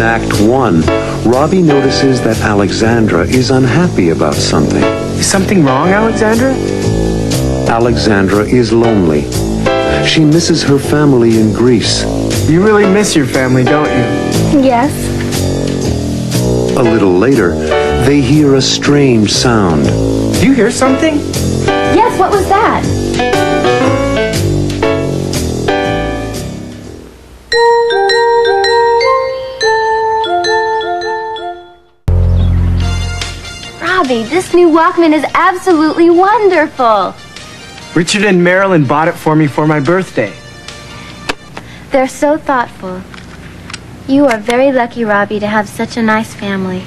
Act 1, Robbie notices that Alexandra is unhappy about something. Is something wrong, Alexandra? Alexandra is lonely. She misses her family in Greece. You really miss your family, don't you? Yes. A little later, they hear a strange sound. Do you hear something? Yes, what was that? Robbie, this new Walkman is absolutely wonderful. Richard and Marilyn bought it for me for my birthday. They're so thoughtful. You are very lucky, Robbie, to have such a nice family.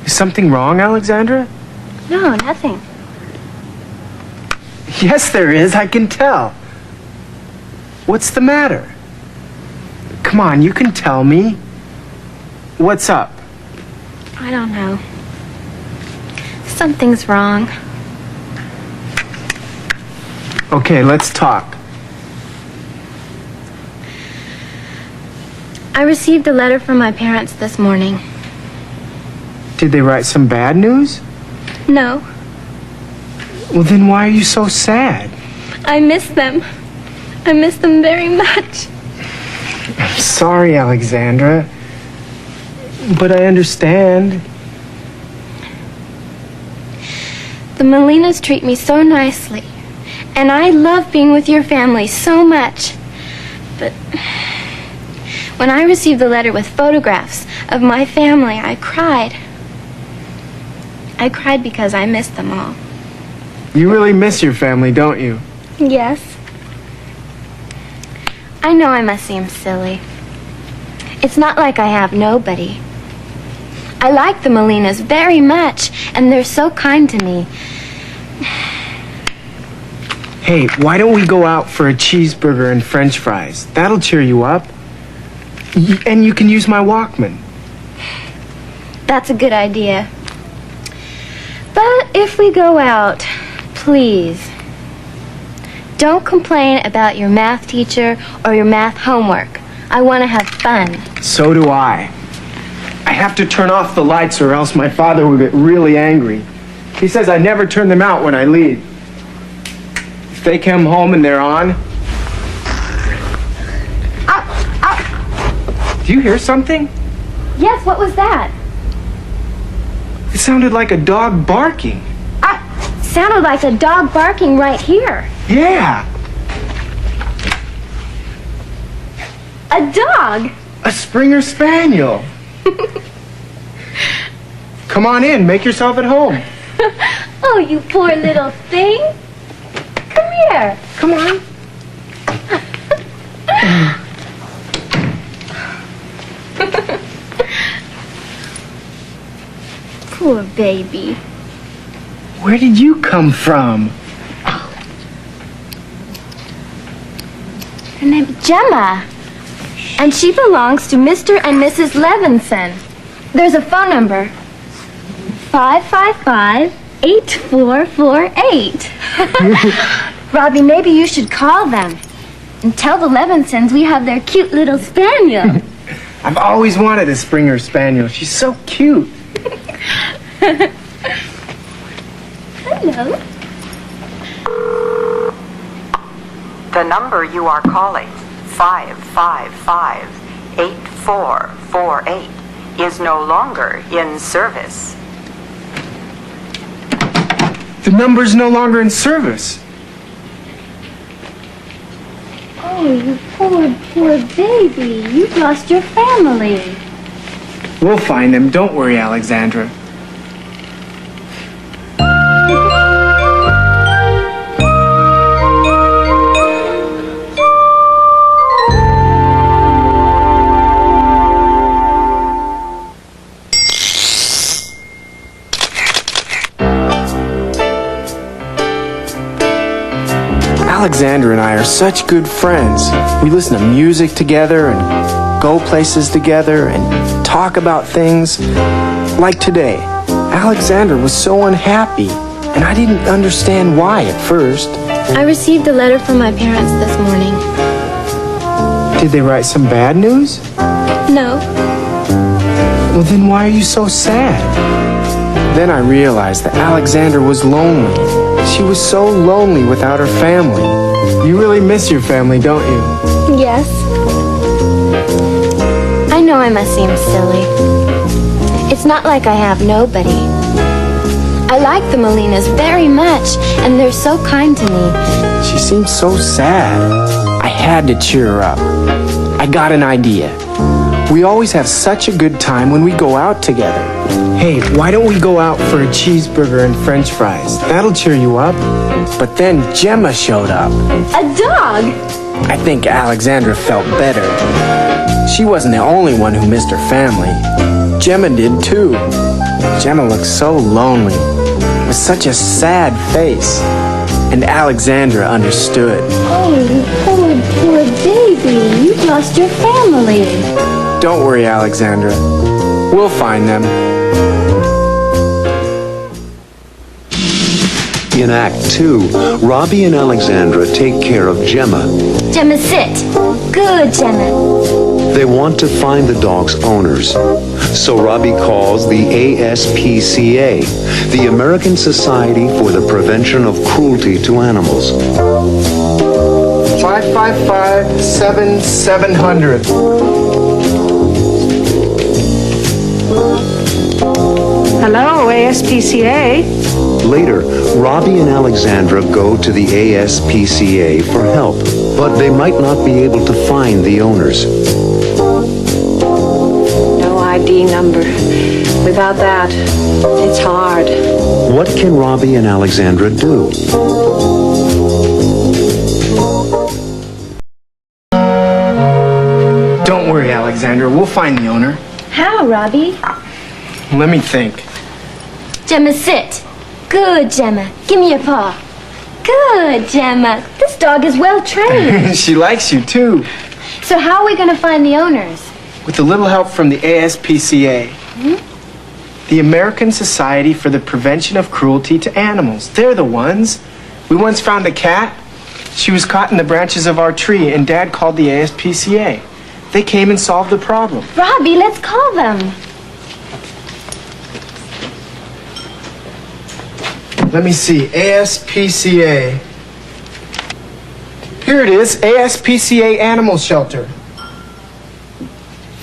Is something wrong, Alexandra? No, nothing. Yes, there is. I can tell. What's the matter? Come on, you can tell me. What's up? I don't know. Something's wrong. Okay, let's talk. I received a letter from my parents this morning. Did they write some bad news? No, Well, then why are you so sad? I miss them. I miss them very much. I'm sorry, Alexandra. But I understand. The Molinas treat me so nicely. And I love being with your family so much. But when I received the letter with photographs of my family, I cried. I cried because I missed them all. You really miss your family, don't you? Yes. I know I must seem silly. It's not like I have nobody. I like the Molinas very much, and they're so kind to me. Hey, why don't we go out for a cheeseburger and french fries? That'll cheer you up. And you can use my Walkman. That's a good idea. But if we go out, please, don't complain about your math teacher or your math homework. I want to have fun. So do I. I have to turn off the lights or else my father will get really angry. He says I never turn them out when I leave. If they come home and they're on... Do you hear something? Yes, what was that? It sounded like a dog barking. Sounded like a dog barking right here. Yeah, A dog? a Springer Spaniel. Come on in, make yourself at home. Oh, you poor little thing. Come here. Come on. Poor baby. Where did you come from? Her name's Gemma. And she belongs to Mr. and Mrs. Levinson. There's a phone number. 555-8448. Robbie, maybe you should call them. And tell the Levinsons we have their cute little spaniel. I've always wanted a Springer Spaniel. She's so cute. Hello. The number you are calling, 555-8448, is no longer in service. The number's no longer in service. Oh, you poor baby. You've lost your family. We'll find them. Don't worry, Alexandra. Alexandra and I are such good friends. We listen to music together and go places together and talk about things. Like today, Alexandra was so unhappy, and I didn't understand why at first. I received a letter from my parents this morning. Did they write some bad news? No. Well, then why are you so sad? Then I realized that Alexandra was lonely. She was so lonely without her family. You really miss your family, don't you? Yes. I know I must seem silly. It's not like I have nobody. I like the Molinas very much, and they're so kind to me. She seems so sad. I had to cheer her up. I got an idea. We always have such a good time when we go out together. Hey, why don't we go out for a cheeseburger and french fries? That'll cheer you up. But then Gemma showed up. A dog? I think Alexandra felt better. She wasn't the only one who missed her family. Gemma did too. Gemma looked so lonely, with such a sad face. And Alexandra understood. Oh, you poor baby. You've lost your family. Don't worry, Alexandra. We'll find them. In Act 2, Robbie and Alexandra take care of Gemma. Gemma, sit. Good, Gemma. They want to find the dog's owners. So Robbie calls the ASPCA, the American Society for the Prevention of Cruelty to Animals. 555-7700. Hello, ASPCA. Later, Robbie and Alexandra go to the ASPCA for help, but they might not be able to find the owners. No ID number. Without that, it's hard. What can Robbie and Alexandra do? Don't worry, Alexandra. We'll find the owner. How, Robbie? Let me think. Gemma, sit. Good, Gemma. Give me your paw. Good, Gemma. This dog is well trained. She likes you, too. So how are we going to find the owners? With a little help from the ASPCA. The American Society for the Prevention of Cruelty to Animals. They're the ones. We once found a cat. She was caught in the branches of our tree, and Dad called the ASPCA. They came and solved the problem. Robbie, let's call them. Let me see. ASPCA. Here it is. ASPCA Animal Shelter.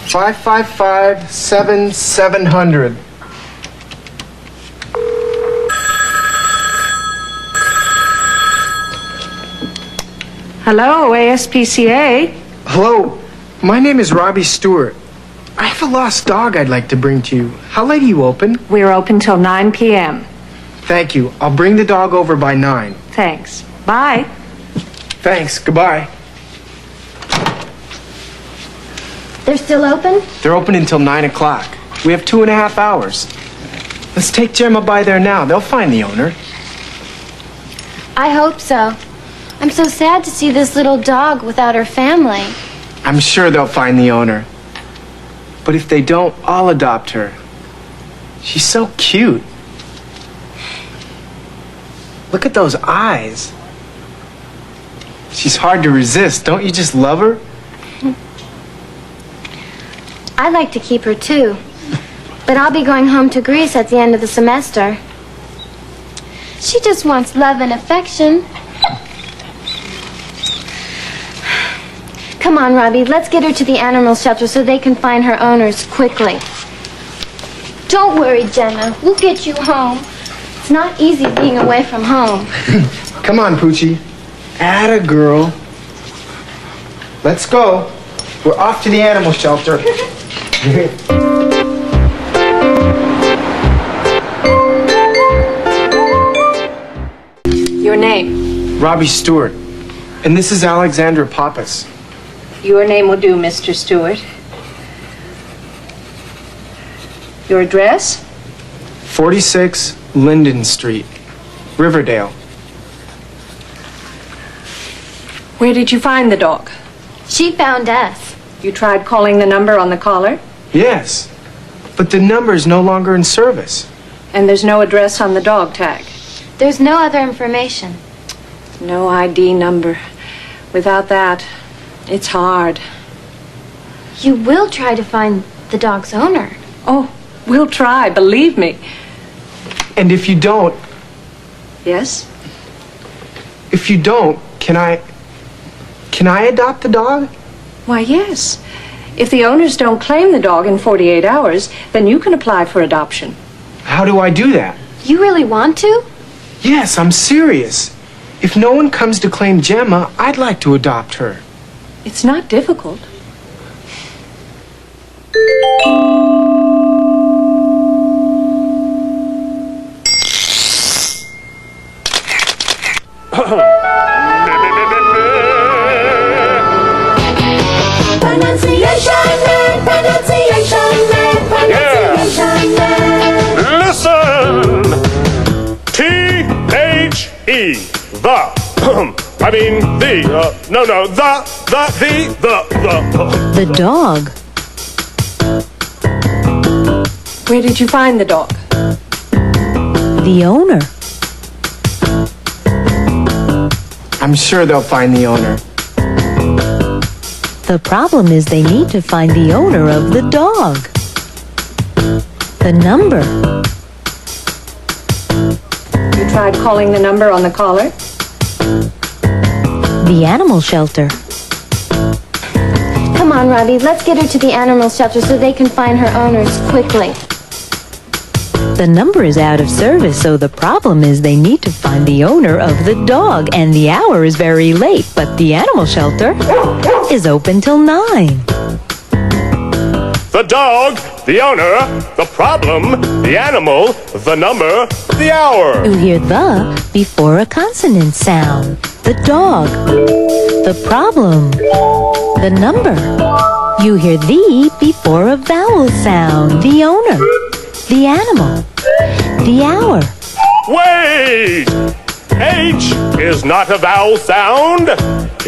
555-7700. Hello, ASPCA. Hello. My name is Robbie Stewart. I have a lost dog I'd like to bring to you. How late are you open? We're open till 9 p.m. Thank you. I'll bring the dog over by 9. Thanks. Bye. Thanks. Goodbye. They're still open? They're open until 9 o'clock. We have 2.5 hours. Let's take Gemma by there now. They'll find the owner. I hope so. I'm so sad to see this little dog without her family. I'm sure they'll find the owner. But if they don't, I'll adopt her. She's so cute. Look at those eyes. She's hard to resist. Don't you just love her? I'd like to keep her too. But I'll be going home to Greece at the end of the semester. She just wants love and affection. Come on, Robbie, let's get her to the animal shelter so they can find her owners quickly. Don't worry, Jenna. We'll get you home. It's not easy being away from home. Come on, Poochie. Atta girl. Let's go. We're off to the animal shelter. Your name? Robbie Stewart. And this is Alexandra Pappas. Your name will do, Mr. Stewart. Your address? 46 Linden Street, Riverdale. Where did you find the dog? She found us. You tried calling the number on the collar? Yes, but the number is no longer in service. And there's no address on the dog tag? There's no other information. No ID number. Without that, it's hard. You will try to find the dog's owner. Oh, we'll try, believe me. And if you don't, Yes? if you don't, can I adopt the dog? Why, yes. If the owners don't claim the dog in 48 hours, then you can apply for adoption. How do I do that? You really want to? Yes, I'm serious. If no one comes to claim Gemma, I'd like to adopt her. It's not difficult. Listen! T-H-E, the. I mean, the The dog. Where did you find the dog? The owner. I'm sure they'll find the owner. The problem is they need to find the owner of the dog. The number. You tried calling the number on the collar? The animal shelter. Come on, Robbie, let's get her to the animal shelter so they can find her owners quickly. The number is out of service, so the problem is they need to find the owner of the dog, and the hour is very late, but the animal shelter is open till 9. The dog, the owner, the problem, the animal, the number, the hour. You hear the before a consonant sound. The dog. The problem. The number. You hear the before a vowel sound. The owner. The animal. The hour. Wait! H is not a vowel sound.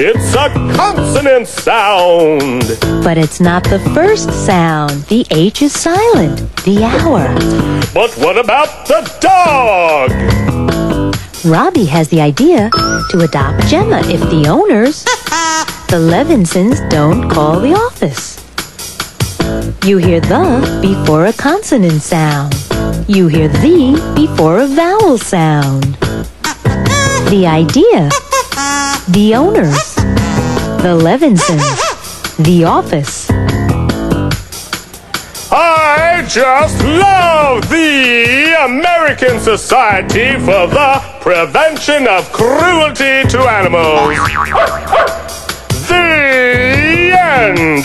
It's a consonant sound. But it's not the first sound. The H is silent. The hour. But what about the dog? Robbie has the idea to adopt Gemma if the owners, the Levinsons, don't call the office. You hear the before a consonant sound. You hear the before a vowel sound. The idea, the owners, the Levinsons, the office. I just love the American Society for the Prevention of Cruelty to Animals. The end.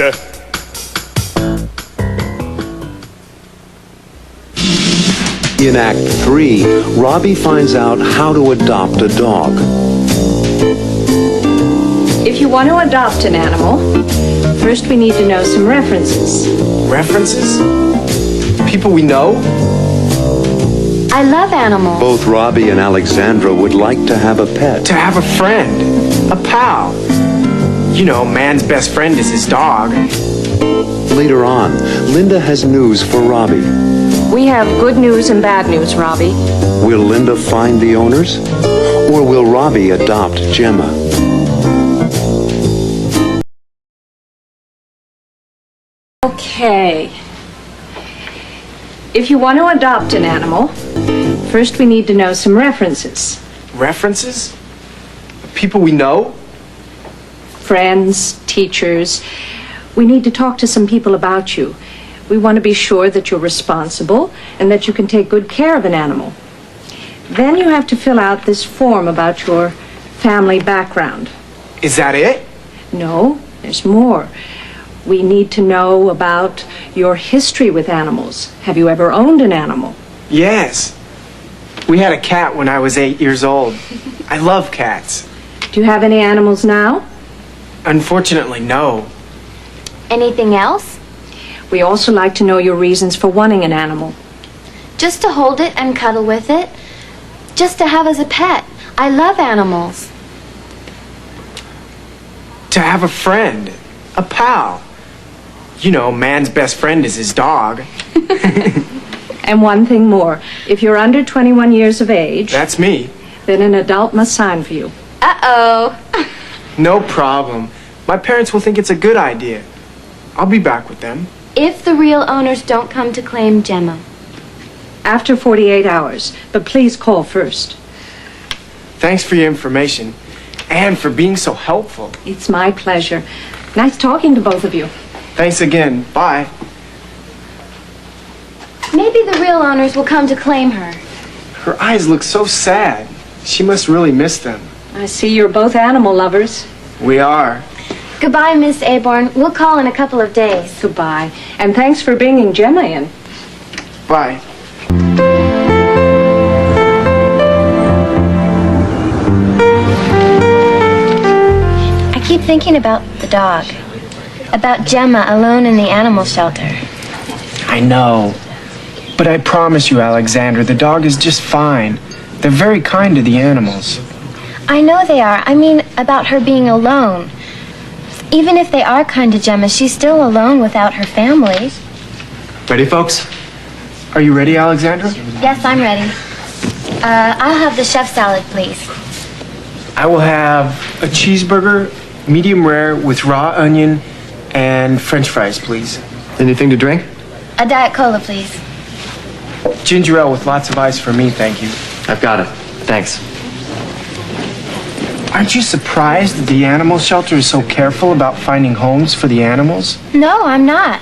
In Act 3, Robbie finds out how to adopt a dog. If you want to adopt an animal, first we need to know some references. References? People we know? I love animals. Both Robbie and Alexandra would like to have a pet. To have a friend. A pal. You know, man's best friend is his dog. Later on, Linda has news for Robbie. We have good news and bad news, Robbie. Will Linda find the owners? Or will Robbie adopt Gemma? Okay. If you want to adopt an animal, first we need to know some references. References? People we know? Friends, teachers. We need to talk to some people about you. We want to be sure that you're responsible and that you can take good care of an animal. Then you have to fill out this form about your family background. Is that it? No, there's more. We need to know about your history with animals. Have you ever owned an animal? Yes. We had a cat when I was 8 years old. I love cats. Do you have any animals now? Unfortunately, no. Anything else? We also like to know your reasons for wanting an animal. Just to hold it and cuddle with it. Just to have as a pet. I love animals. To have a friend. A pal. You know, man's best friend is his dog. And one thing more. If you're under 21 years of age, That's me. then an adult must sign for you. Uh-oh. No problem. My parents will think it's a good idea. I'll be back with them. If the real owners don't come to claim Gemma. After 48 hours, but please call first. Thanks for your information and for being so helpful. It's my pleasure. Nice talking to both of you. Thanks again. Bye. Maybe the real owners will come to claim her. Her eyes look so sad. She must really miss them. I see you're both animal lovers. We are. Goodbye, Miss Aborn. We'll call in a couple of days. Goodbye. And thanks for bringing Gemma in. Bye. I keep thinking about the dog. About Gemma alone in the animal shelter. I know. But I promise you, Alexandra, the dog is just fine. They're very kind to the animals. I know they are. I mean, about her being alone. Even if they are kind to Gemma, she's still alone without her family. Ready, folks? Are you ready, Alexandra? Yes, I'm ready. I'll have the chef salad, please. I will have a cheeseburger, medium rare, with raw onion and French fries, please. Anything to drink? A Diet Cola, please. Ginger ale with lots of ice for me, thank you. I've got it. Thanks. Aren't you surprised that the animal shelter is so careful about finding homes for the animals? No, I'm not.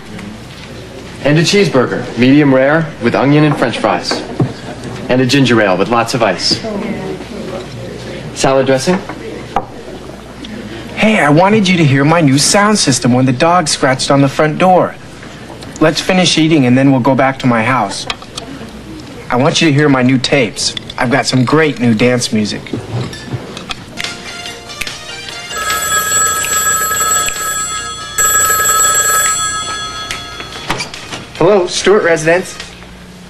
And a cheeseburger, medium rare, with onion and French fries. And a ginger ale with lots of ice. Salad dressing? Hey, I wanted you to hear my new sound system when the dog scratched on the front door. Let's finish eating and then we'll go back to my house. I want you to hear my new tapes. I've got some great new dance music. Hello, Stewart residence.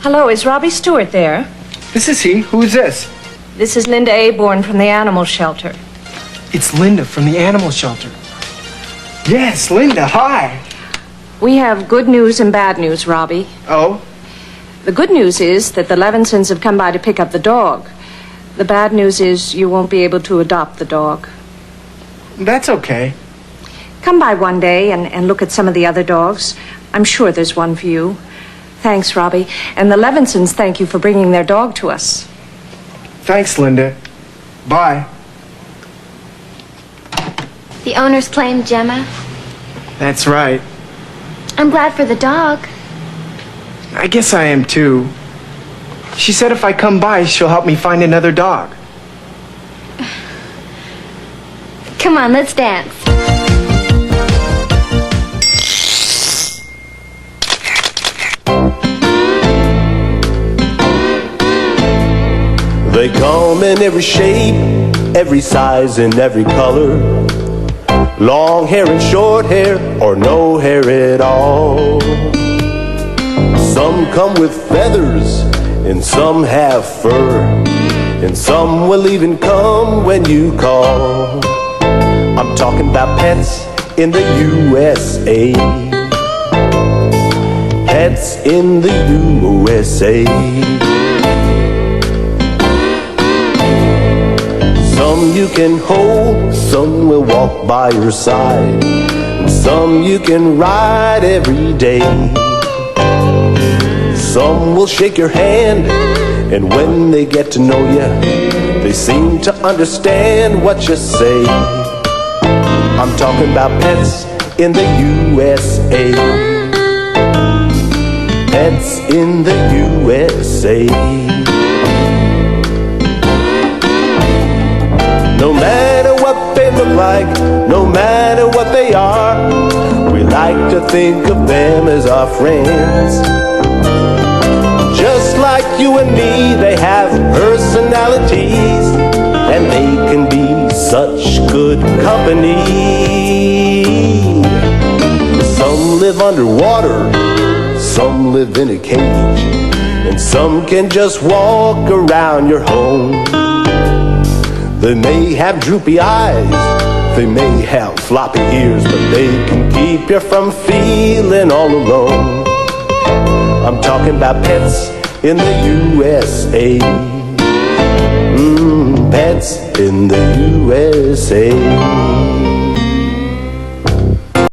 Hello, is Robbie Stewart there? This is he. Who is this? This is Linda Aborn from the animal shelter. It's Linda from the animal shelter. Yes, Linda, hi. We have good news and bad news, Robbie. Oh? The good news is that the Levinsons have come by to pick up the dog. The bad news is you won't be able to adopt the dog. That's okay. Come by one day and look at some of the other dogs. I'm sure there's one for you. Thanks, Robbie. And the Levinsons thank you for bringing their dog to us. Thanks, Linda. Bye. The owners claimed Gemma. That's right. I'm glad for the dog. I guess I am too. She said if I come by, she'll help me find another dog. Come on, let's dance. They come in every shape, every size and every color. Long hair and short hair, or no hair at all. Some come with feathers, and some have fur, and some will even come when you call. I'm talking about pets in the U.S.A. Pets in the U.S.A. Some you can hold, some will walk by your side, some you can ride every day. Some will shake your hand, and when they get to know you, they seem to understand what you say. I'm talking about pets in the U.S.A. Pets in the U.S.A. No matter what they look like, no matter what they are, we like to think of them as our friends. Just like you and me, they have personalities, and they can be such good company. Some live underwater, some live in a cage, and some can just walk around your home. They may have droopy eyes, they may have floppy ears, but they can keep you from feeling all alone. I'm talking about pets in the U.S.A. Pets in the U.S.A.